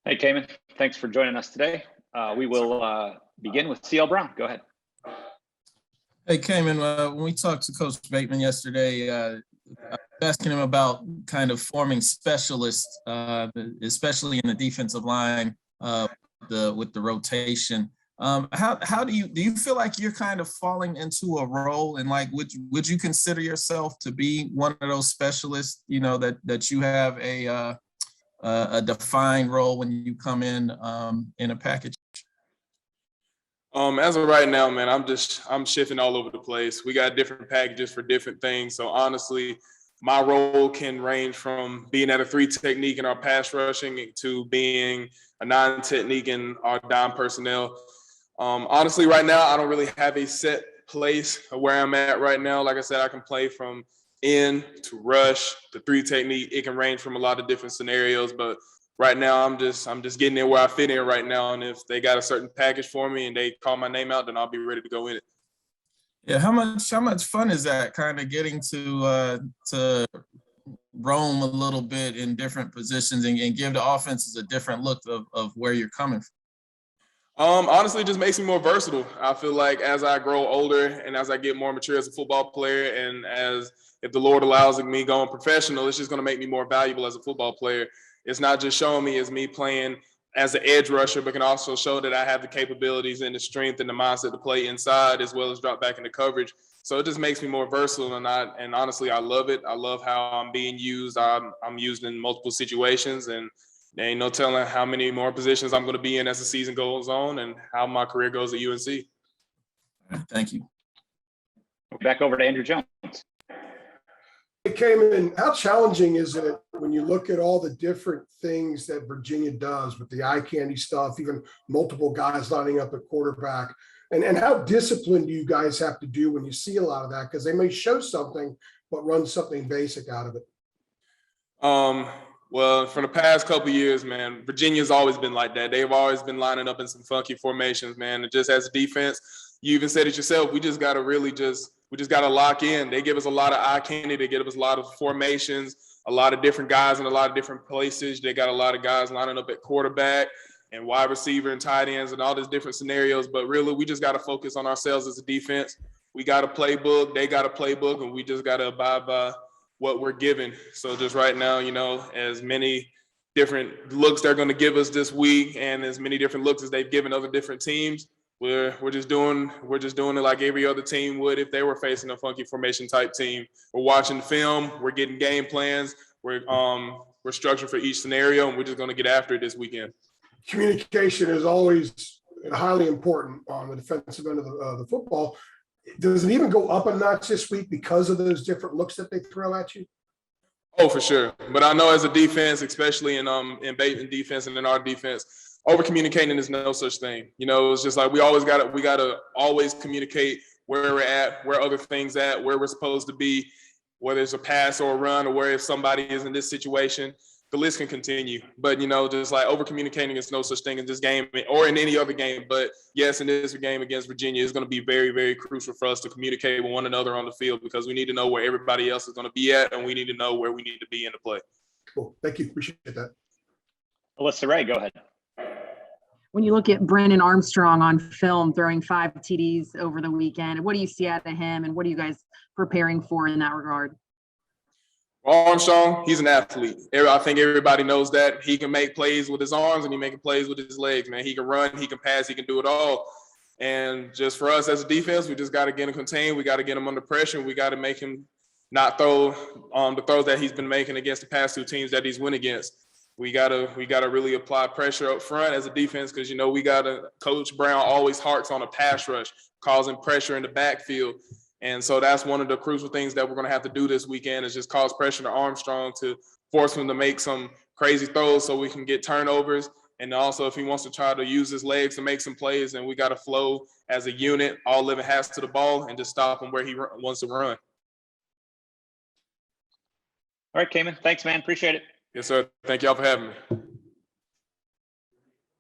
Hey, Kaimon. Thanks for joining us today. We will begin with CL Brown. Go ahead. Hey, Kaimon, when we talked to Coach Bateman yesterday, I was asking him about kind of forming specialists, especially in the defensive line with the rotation. How do you feel like you're kind of falling into a role, and like would you consider yourself to be one of those specialists, that you have a defined role when you come in a package? As of right now, man, I'm shifting all over the place. We got different packages for different things. So honestly, my role can range from being at a 3 technique in our pass rushing to being a 9 technique in our dime personnel. Honestly, right now, I don't really have a set place of where I'm at right now. Like I said, I can play from in to rush to 3 technique. It can range from a lot of different scenarios, but right now I'm just getting in where I fit in right now. And if they got a certain package for me and they call my name out, then I'll be ready to go in it. Yeah, how much fun is that, kind of getting to roam a little bit in different positions and give the offenses a different look of where you're coming from? Honestly, it just makes me more versatile. I feel like as I grow older and as I get more mature as a football player, and if the Lord allows me going professional, it's just going to make me more valuable as a football player. It's not just showing me as me playing as an edge rusher, but can also show that I have the capabilities and the strength and the mindset to play inside as well as drop back into coverage. So it just makes me more versatile, and honestly, I love it. I love how I'm being used. I'm used in multiple situations, and there ain't no telling how many more positions I'm going to be in as the season goes on and how my career goes at UNC. Thank you. Back over to Andrew Jones. Hey, Kaimon, how challenging is it when you look at all the different things that Virginia does with the eye candy stuff, even multiple guys lining up at quarterback, and how disciplined do you guys have to do when you see a lot of that? Because they may show something, but run something basic out of it. Well, for the past couple of years, man, Virginia's always been like that. They've always been lining up in some funky formations, man. And just as a defense, you even said it yourself, we just got to lock in. They give us a lot of eye candy. They give us a lot of formations, a lot of different guys in a lot of different places. They got a lot of guys lining up at quarterback and wide receiver and tight ends and all these different scenarios. But really, we just got to focus on ourselves as a defense. We got a playbook. They got a playbook, and we just got to abide by what we're given. So just right now, as many different looks they're going to give us this week and as many different looks as they've given other different teams, we're just doing it like every other team would if they were facing a funky formation type team. We're watching film, we're getting game plans, we're structured for each scenario, and we're just going to get after it this weekend. Communication is always highly important on the defensive end of the football. Does it even go up a notch this week because of those different looks that they throw at you? Oh, for sure. But I know as a defense, especially in Bateman defense and in our defense, over communicating is no such thing. It's just like we gotta always communicate where we're at, where other things at, where we're supposed to be, whether it's a pass or a run, or where if somebody is in this situation. The list can continue, but just like over communicating is no such thing in this game or in any other game. But yes, in this game against Virginia, it's going to be very, very crucial for us to communicate with one another on the field, because we need to know where everybody else is going to be at, and we need to know where we need to be in the play. Cool. Thank you. Appreciate that. Alyssa Ray, go ahead. When you look at Brandon Armstrong on film throwing 5 TDs over the weekend, what do you see out of him, and what are you guys preparing for in that regard? Armstrong, he's an athlete. I think everybody knows that. He can make plays with his arms and he's making plays with his legs, man. He can run, he can pass, he can do it all. And just for us as a defense, we just got to get him contained. We got to get him under pressure. We got to make him not throw the throws that he's been making against the past 2 teams that he's won against. We gotta really apply pressure up front as a defense, because Coach Brown always harks on a pass rush, causing pressure in the backfield. And so that's one of the crucial things that we're going to have to do this weekend, is just cause pressure to Armstrong to force him to make some crazy throws so we can get turnovers. And also, if he wants to try to use his legs to make some plays, then we got to flow as a unit, all 11 has to the ball, and just stop him where he wants to run. All right, Kaimon. Thanks, man. Appreciate it. Yes, sir. Thank y'all for having me.